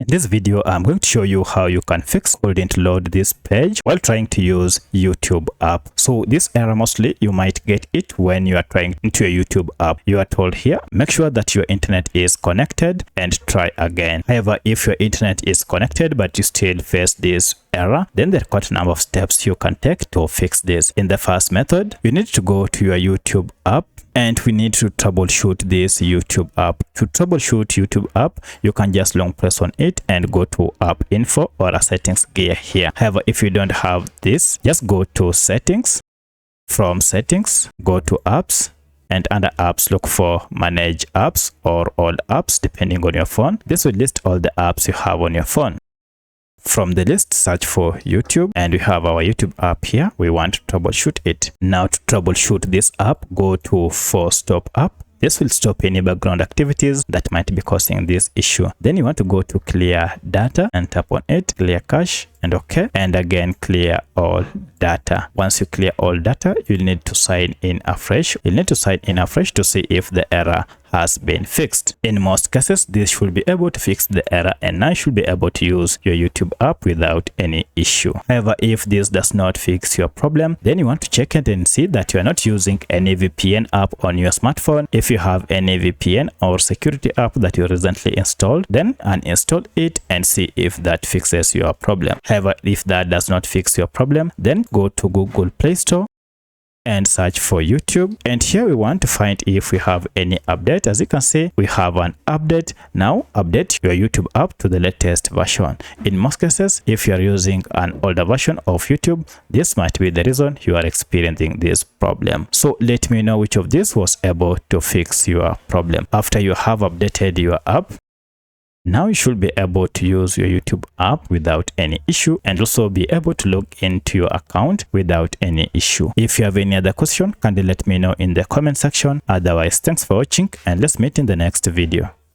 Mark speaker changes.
Speaker 1: In this video, I'm going to show you how you can fix couldn't load this page while trying to use YouTube app. So this error, mostly you might get it when you are trying into a YouTube app. You are told here, make sure that your internet is connected and try again. However, if your internet is connected but you still face this error, then there are quite a number of steps you can take to fix this. In the first method, you need to go to your YouTube app and we need to troubleshoot this YouTube app. To troubleshoot YouTube app, you can just long press on it and go to app info or a settings gear here. However, if you don't have this, just go to settings. From settings, go to apps, and under apps, look for manage apps or all apps depending on your phone. This will list all the apps you have on your phone. From the list, search for YouTube, and we have our YouTube app here. We want to troubleshoot it. Now to troubleshoot this app, go to force stop app. This will stop any background activities that might be causing this issue. Then you want to go to clear data and tap on it, clear cache, and okay, and again clear all data. Once you clear all data, you'll need to sign in afresh. You'll need to sign in afresh to see if the error has been fixed. In most cases, this should be able to fix the error, and now you should be able to use your YouTube app without any issue. However, if this does not fix your problem, then you want to check it and see that you are not using any VPN app on your smartphone. If you have any VPN or security app that you recently installed, then uninstall it and see if that fixes your problem. However, if that does not fix your problem, then go to Google Play Store and search for YouTube, and here we want to find if we have any update. As you can see, we have an update. Now update your YouTube app to the latest version. In most cases, if you are using an older version of YouTube, this might be the reason you are experiencing this problem. So let me know which of these was able to fix your problem. After you have updated your app, now you should be able to use your YouTube app without any issue, and also be able to log into your account without any issue. If you have any other question, kindly let me know in the comment section. Otherwise, thanks for watching, and let's meet in the next video.